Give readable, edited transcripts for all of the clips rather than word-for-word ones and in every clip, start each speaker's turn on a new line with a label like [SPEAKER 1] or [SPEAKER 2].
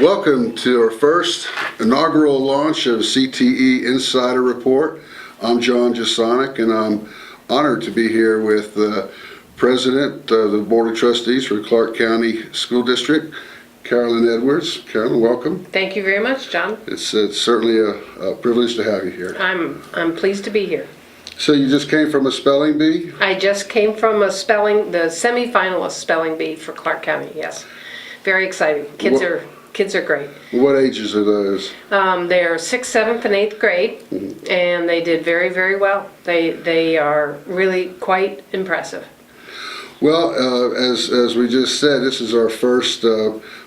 [SPEAKER 1] Welcome to our first inaugural launch of CTE Insider Report. I'm John Jasonic, and I'm honored to be here with the President of the Board of Trustees for Clark County School District, Carolyn Edwards. Carolyn, welcome.
[SPEAKER 2] Thank you very much, John.
[SPEAKER 1] It's certainly a privilege to have you here.
[SPEAKER 2] I'm pleased to be here.
[SPEAKER 1] So you just came from a spelling bee?
[SPEAKER 2] I just came from the semifinalist spelling bee for Clark County. Yes, very exciting. Kids are great.
[SPEAKER 1] What ages are those?
[SPEAKER 2] They're 6th, 7th, and 8th grade, and they did very, very well. They are really quite impressive.
[SPEAKER 1] Well, as we just said, this is our first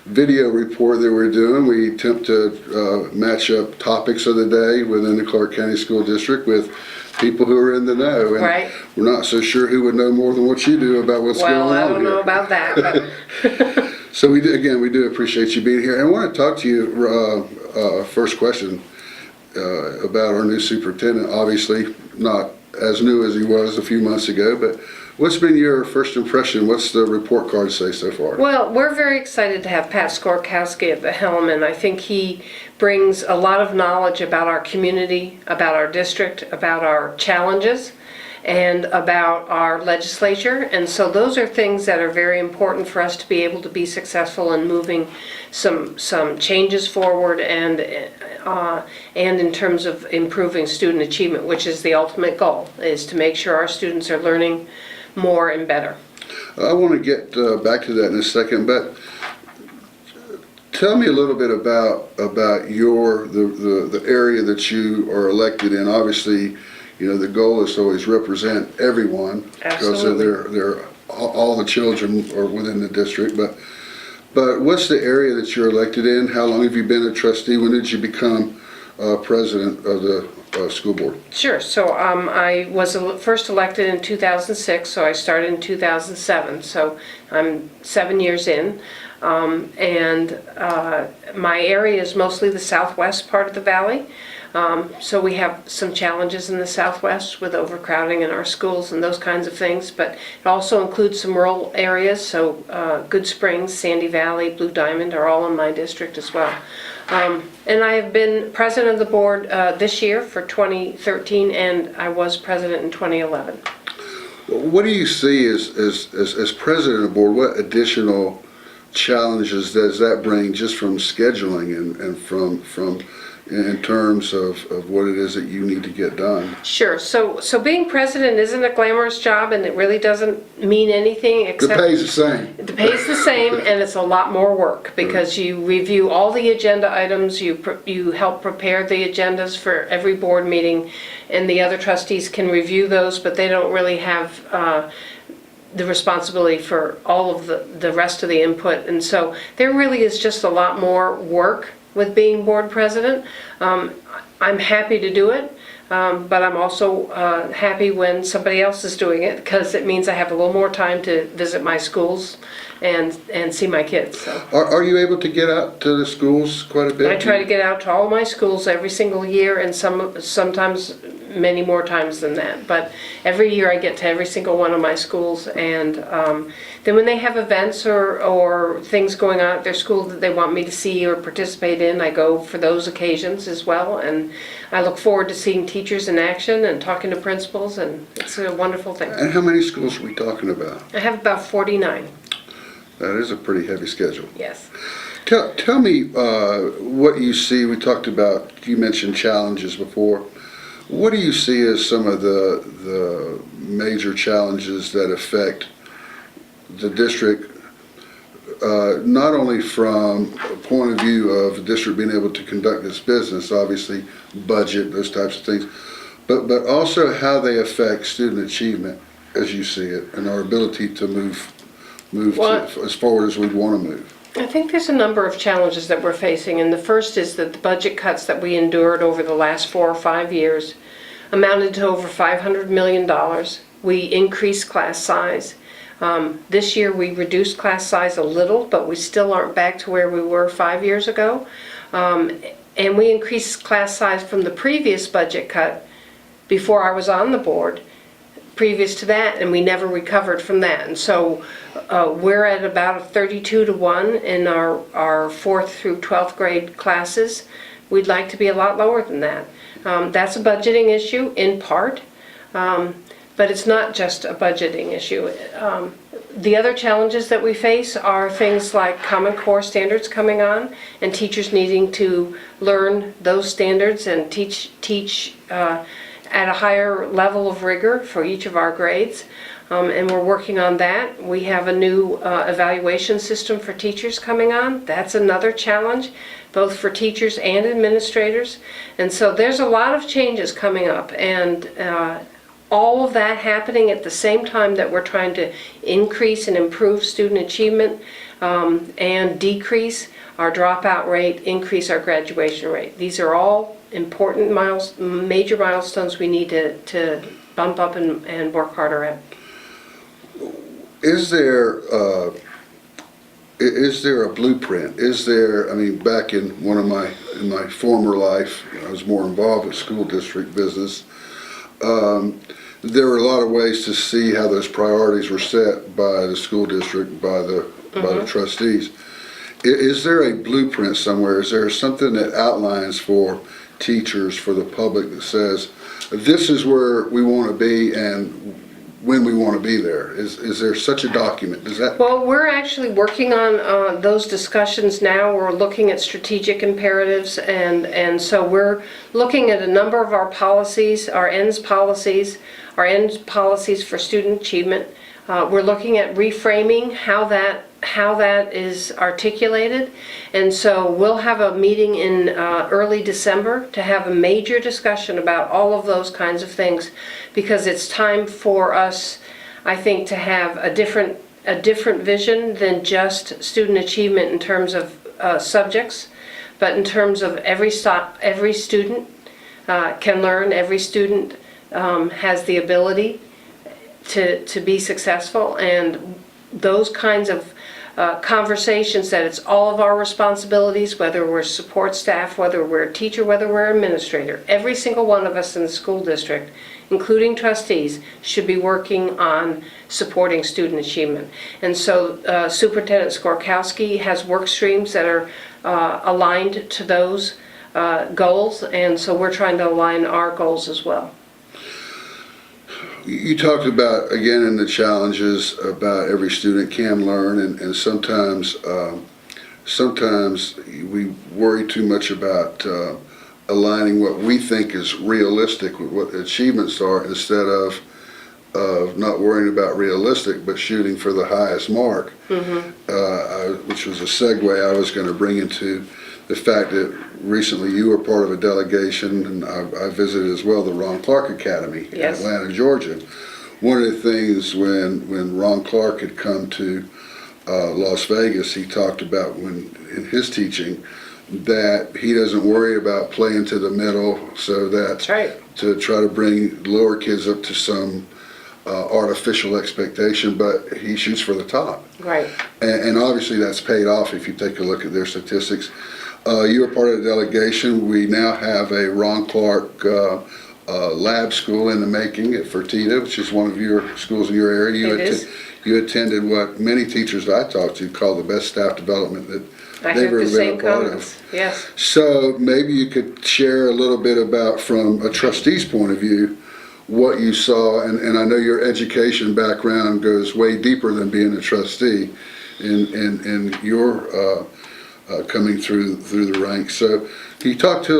[SPEAKER 1] video report that we're doing. We attempt to match up topics of the day within the Clark County School District with people who are in the know. And
[SPEAKER 2] right.
[SPEAKER 1] We're not so sure who would know more than what you do about what's going on here.
[SPEAKER 2] Well, I don't know about that. But
[SPEAKER 1] So we do appreciate you being here. And I want to talk to you, first question, about our new superintendent. Obviously not as new as he was a few months ago, but what's been your first impression? What's the report card say so far?
[SPEAKER 2] Well, we're very excited to have Pat Skorkowski at the helm, and I think he brings a lot of knowledge about our community, about our district, about our challenges, and about our legislature. And so those are things that are very important for us to be able to be successful in moving some changes forward, and in terms of improving student achievement, which is the ultimate goal, is to make sure our students are learning more and better.
[SPEAKER 1] I want to get back to that in a second, but tell me a little bit about the area that you are elected in. Obviously, you know, the goal is to always represent everyone.
[SPEAKER 2] Absolutely.
[SPEAKER 1] Because they're all the children are within the district. But what's the area that you're elected in? How long have you been a trustee? When did you become president of the school board?
[SPEAKER 2] Sure. So I was first elected in 2006, so I started in 2007. So I'm 7 years in. And my area is mostly the southwest part of the valley. So we have some challenges in the southwest with overcrowding in our schools and those kinds of things, but it also includes some rural areas. So Good Springs, Sandy Valley, Blue Diamond are all in my district as well. And I have been president of the board this year for 2013, and I was president in 2011.
[SPEAKER 1] What do you see as president of the board? What additional challenges does that bring just from scheduling and from in terms of what it is that you need to get done?
[SPEAKER 2] Sure. So being president isn't a glamorous job, and it really doesn't mean anything except...
[SPEAKER 1] The pay's the same.
[SPEAKER 2] The pay's the same, and it's a lot more work because you review all the agenda items, you help prepare the agendas for every board meeting, and the other trustees can review those, but they don't really have the responsibility for all of the rest of the input. And so there really is just a lot more work with being board president. I'm happy to do it, but I'm also happy when somebody else is doing it, because it means I have a little more time to visit my schools and see my kids. So.
[SPEAKER 1] Are you able to get out to the schools quite a bit?
[SPEAKER 2] I try to get out to all my schools every single year, and sometimes many more times than that. But every year I get to every single one of my schools, and then when they have events or things going on at their school that they want me to see or participate in, I go for those occasions as well. And I look forward to seeing teachers in action and talking to principals, and it's a wonderful thing.
[SPEAKER 1] And how many schools are we talking about?
[SPEAKER 2] I have about 49.
[SPEAKER 1] That is a pretty heavy schedule.
[SPEAKER 2] Yes.
[SPEAKER 1] Tell me what you see. We talked about, you mentioned challenges before. What do you see as some of the major challenges that affect the district, not only from a point of view of the district being able to conduct its business, obviously budget, those types of things, but also how they affect student achievement as you see it, and our ability to move as forward as we want to move?
[SPEAKER 2] I think there's a number of challenges that we're facing, and the first is that the budget cuts that we endured over the last 4 or 5 years amounted to over $500 million. We increased class size. This year we reduced class size a little, but we still aren't back to where we were 5 years ago. And we increased class size from the previous budget cut before I was on the board previous to that, and we never recovered from that. And so we're at about a 32-to-1 in our 4th through 12th grade classes. We'd like to be a lot lower than that. That's a budgeting issue in part, but it's not just a budgeting issue. The other challenges that we face are things like Common Core standards coming on, and teachers needing to learn those standards and teach at a higher level of rigor for each of our grades. And we're working on that. We have a new evaluation system for teachers coming on. That's another challenge, both for teachers and administrators. And so there's a lot of changes coming up, and all of that happening at the same time that we're trying to increase and improve student achievement and decrease our dropout rate, increase our graduation rate. These are all important major milestones we need to bump up and work harder at.
[SPEAKER 1] Is there a blueprint? Is there, I mean, back in in my former life, I was more involved with school district business. There were a lot of ways to see how those priorities were set by the school district, by the trustees. Is there a blueprint somewhere? Is there something that outlines for teachers, for the public, that says, this is where we want to be and when we want to be there? Is there such a document? Does that?
[SPEAKER 2] Well, we're actually working on those discussions now. We're looking at strategic imperatives, and so we're looking at a number of our policies, our ends policies for student achievement. We're looking at reframing how that is articulated, and so we'll have a meeting in early December to have a major discussion about all of those kinds of things, because it's time for us, I think, to have a different vision than just student achievement in terms of subjects, but in terms of every student can learn, every student has the ability to be successful, and those kinds of conversations, that it's all of our responsibilities, whether we're support staff, whether we're a teacher, whether we're an administrator. Every single one of us in the school district, including trustees, should be working on supporting student achievement. And so Superintendent Skorkowski has work streams that are aligned to those goals, and so we're trying to align our goals as well.
[SPEAKER 1] You talked about, again, in the challenges, about every student can learn, and sometimes we worry too much about aligning what we think is realistic with what achievements are, instead of not worrying about realistic but shooting for the highest mark, which was a segue I was going to bring into the fact that recently you were part of a delegation, and I visited as well, the Ron Clark Academy in Atlanta, Georgia. One of the things when Ron Clark had come to Las Vegas, he talked about, when in his teaching, that he doesn't worry about playing to the middle, so that to try to bring lower kids up to some artificial expectation, but he shoots for the top.
[SPEAKER 2] Right.
[SPEAKER 1] And obviously that's paid off if you take a look at their statistics. You were part of the delegation. We now have a Ron Clark lab school in the making at Fertitta, which is one of your schools in your area. You attended what many teachers I talked to call the best staff development that they've ever been a part of.
[SPEAKER 2] Yes.
[SPEAKER 1] So maybe you could share a little bit about, from a trustee's point of view, what you saw, and I know your education background goes way deeper than being a trustee in your coming through the ranks. So can you talk to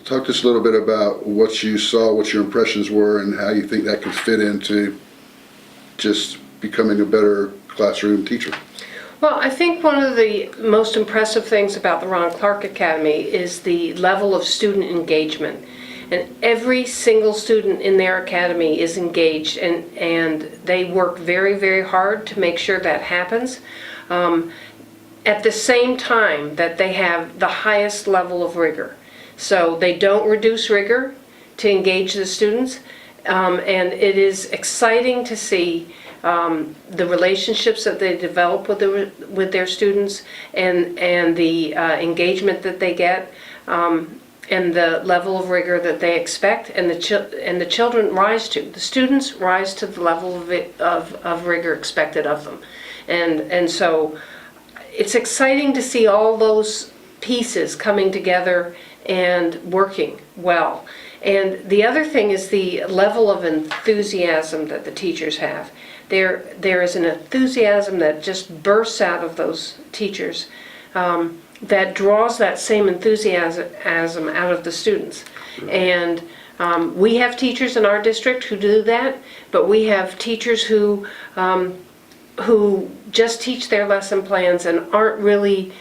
[SPEAKER 1] us a little bit about what you saw, what your impressions were, and how you think that could fit into just becoming a better classroom teacher?
[SPEAKER 2] Well, I think one of the most impressive things about the Ron Clark Academy is the level of student engagement. And every single student in their academy is engaged, and they work very, very hard to make sure that happens. At the same time that they have the highest level of rigor. So they don't reduce rigor to engage the students, and it is exciting to see the relationships that they develop with their students, and the engagement that they get. and the level of rigor that they expect, and the children rise to. The students rise to the level of rigor expected of them. And so it's exciting to see all those pieces coming together and working well. And the other thing is the level of enthusiasm that the teachers have. There is an enthusiasm that just bursts out of those teachers, that draws that same enthusiasm out of the students. And we have teachers in our district who do that, but we have teachers who just teach their lesson plans and aren't really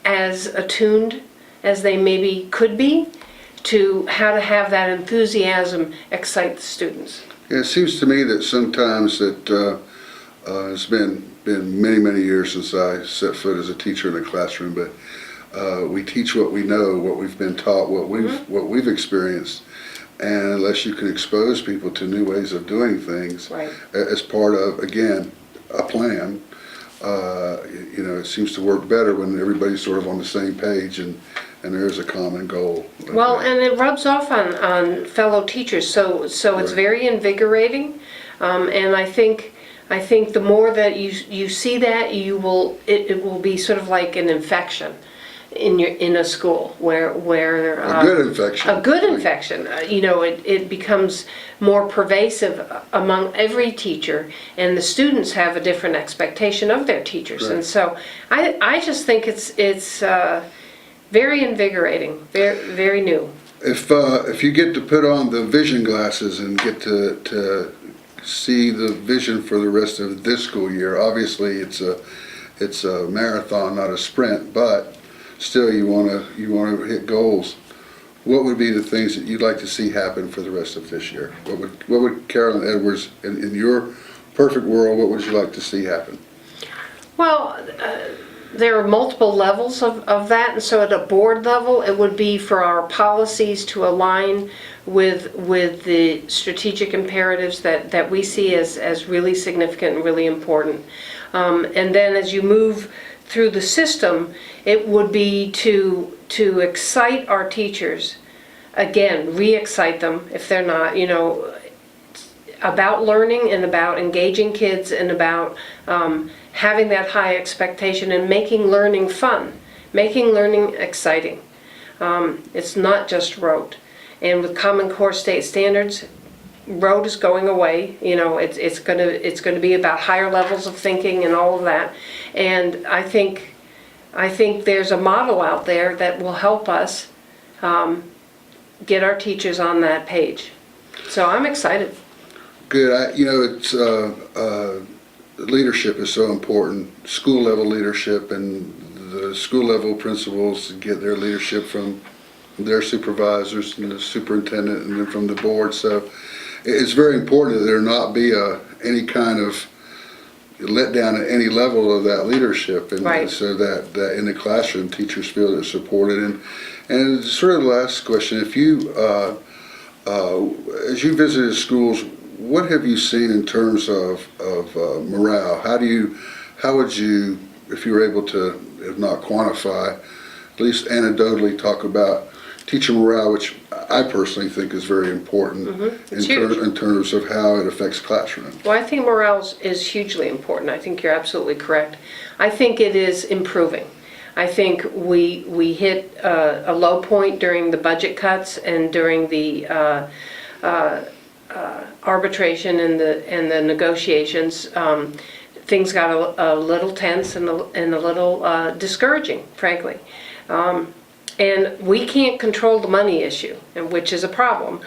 [SPEAKER 2] as attuned as they maybe could be to how to have that enthusiasm excite the students.
[SPEAKER 1] Yeah, it seems to me that sometimes that it's been many years since I set foot as a teacher in a classroom, but we teach what we know, what we've been taught, what we've experienced, and unless you can expose people to new ways of doing things,
[SPEAKER 2] Right.
[SPEAKER 1] as part of, again, a plan, it seems to work better when everybody's sort of on the same page and there's a common goal.
[SPEAKER 2] Well, and it rubs off on fellow teachers, so it's
[SPEAKER 1] Right.
[SPEAKER 2] very invigorating, and I think the more that you see that, it will be sort of like an infection in a school where
[SPEAKER 1] A good infection.
[SPEAKER 2] A good infection. It becomes more pervasive among every teacher, and the students have a different expectation of their teachers.
[SPEAKER 1] Right.
[SPEAKER 2] And so I just think it's very invigorating, very new.
[SPEAKER 1] If you get to put on the vision glasses and get to see the vision for the rest of this school year, obviously it's a marathon, not a sprint, but still you want to hit goals. What would be the things that you'd like to see happen for the rest of this year? What would Carolyn Edwards, in your perfect world, what would you like to see happen?
[SPEAKER 2] Well, there are multiple levels of that, and so at a board level, it would be for our policies to align with the strategic imperatives that we see as really significant and really important. And then as you move through the system, it would be to excite our teachers, again, re-excite them if they're not, about learning and about engaging kids and about having that high expectation and making learning fun, making learning exciting. It's not just rote. And with Common Core state standards, rote is going away. It's going to be about higher levels of thinking and all of that. And I think there's a model out there that will help us get our teachers on that page. So I'm excited.
[SPEAKER 1] Good. It's leadership is so important. School level leadership, and the school level principals get their leadership from their supervisors and the superintendent, and then from the board. So it's very important that there not be any kind of let down at any level of that leadership, and
[SPEAKER 2] Right.
[SPEAKER 1] so that in the classroom teachers feel they're supported. And sort of the last question: if you as you visited schools, what have you seen in terms of morale? How would you, if you were able to, if not quantify, at least anecdotally talk about teacher morale, which I personally think is very important in terms of how it affects classroom?
[SPEAKER 2] Well, I think morale is hugely important. I think you're absolutely correct. I think it is improving. I think we hit a low point during the budget cuts and during the arbitration and the negotiations. Things got a little tense and a little discouraging, frankly. And we can't control the money issue, which is a problem,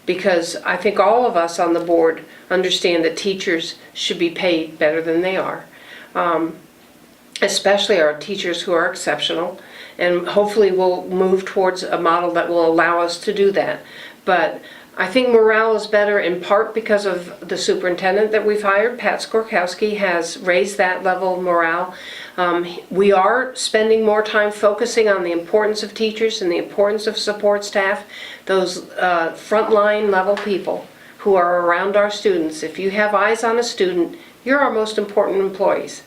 [SPEAKER 2] because I think all of us on the board understand that teachers should be paid better than they are, especially our teachers who are exceptional, and hopefully we'll move towards a model that will allow us to do that. But I think morale is better in part because of the superintendent that we've hired. Pat Skorkowski has raised that level of morale. We are spending more time focusing on the importance of teachers and the importance of support staff, those frontline level people who are around our students. If you have eyes on a student, you're our most important employees.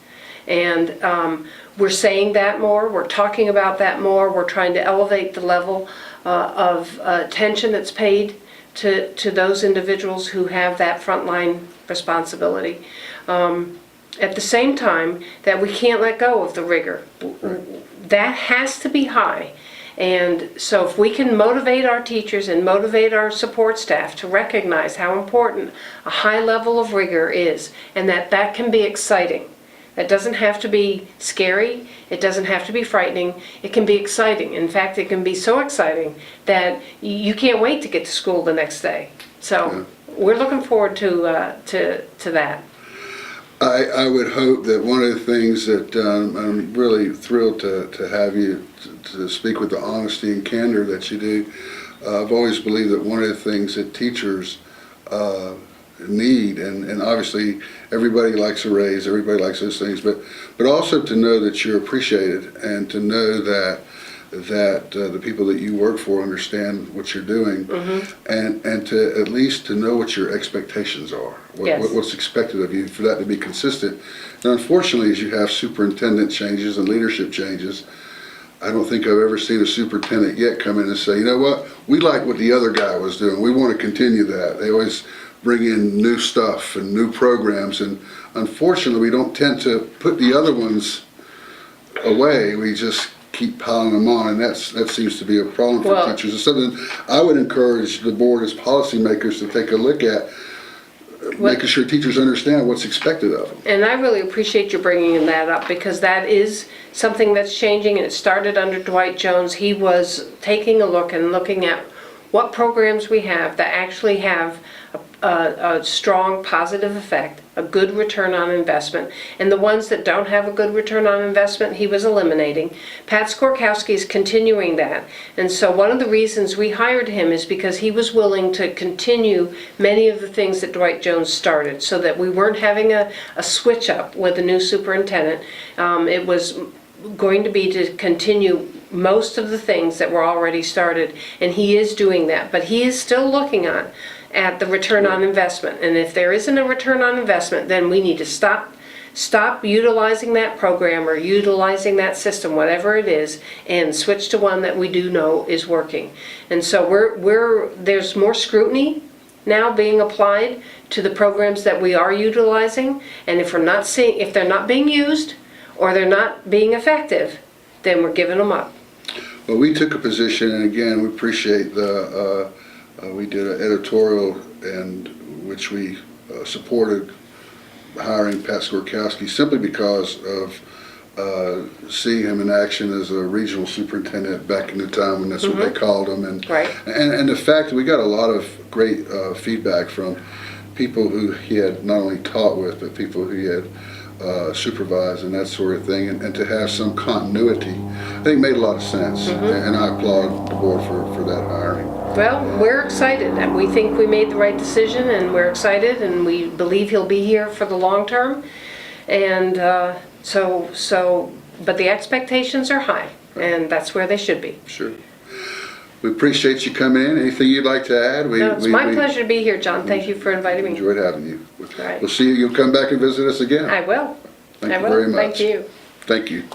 [SPEAKER 2] And we're saying that more, we're talking about that more, we're trying to elevate the level of attention that's paid to those individuals who have that frontline responsibility. At the same time, that we can't let go of the rigor. That has to be high. And so if we can motivate our teachers and motivate our support staff to recognize how important a high level of rigor is, and that can be exciting. That doesn't have to be scary, it doesn't have to be frightening, it can be exciting. In fact, it can be so exciting that you can't wait to get to school the next day. So we're looking forward to that.
[SPEAKER 1] I would hope that one of the things that I'm really thrilled to have you to speak with the honesty and candor that you do. I've always believed that one of the things that teachers need, and obviously everybody likes a raise, everybody likes those things, but also to know that you're appreciated and to know that the people that you work for understand what you're doing, and to at least to know what your expectations are, what's expected of you, for that to be consistent. And unfortunately, as you have superintendent changes and leadership changes, I don't think I've ever seen a superintendent yet come in and say, you know what, we like what the other guy was doing, we want to continue that. They always bring in new stuff and new programs, and unfortunately we don't tend to put the other ones away, we just keep piling them on, and that seems to be a problem for teachers. It's something I would encourage the board as policymakers to take a look at, making sure teachers understand what's expected of them.
[SPEAKER 2] And I really appreciate you bringing that up, because that is something that's changing, and it started under Dwight Jones. He was taking a look and looking at what programs we have that actually have a strong positive effect, a good return on investment, and the ones that don't have a good return on investment, he was eliminating. Pat Skorkowski is continuing that, and so one of the reasons we hired him is because he was willing to continue many of the things that Dwight Jones started, so that we weren't having a switch up with a new superintendent. It was going to be to continue most of the things that were already started, and he is doing that, but he is still looking at the return on investment. And if there isn't a return on investment, then we need to stop utilizing that program or utilizing that system, whatever it is, and switch to one that we do know is working. And so there's more scrutiny now being applied to the programs that we are utilizing, and if they're not being used or they're not being effective, then we're giving them up.
[SPEAKER 1] Well, we took a position, and again, we appreciate we did an editorial in which we supported hiring Pat Skorkowski simply because of seeing him in action as a regional superintendent back in the time when that's what they called him, and the fact that we got a lot of great feedback from people who he had not only taught with, but people who he had supervised and that sort of thing, and to have some continuity, I think made a lot of sense, and I applaud the board for that hiring.
[SPEAKER 2] Well, we're excited, and we think we made the right decision, and we're excited, and we believe he'll be here for the long term. And but the expectations are high, and that's where they should be.
[SPEAKER 1] Sure. We appreciate you coming in. Anything you'd like to add?
[SPEAKER 2] No, it's my pleasure to be here, John. Thank you for inviting me.
[SPEAKER 1] Enjoyed having you.
[SPEAKER 2] Right.
[SPEAKER 1] We'll see you. You'll come back and visit us again.
[SPEAKER 2] I will.
[SPEAKER 1] Thank you very much.
[SPEAKER 2] Thank you.
[SPEAKER 1] Thank you.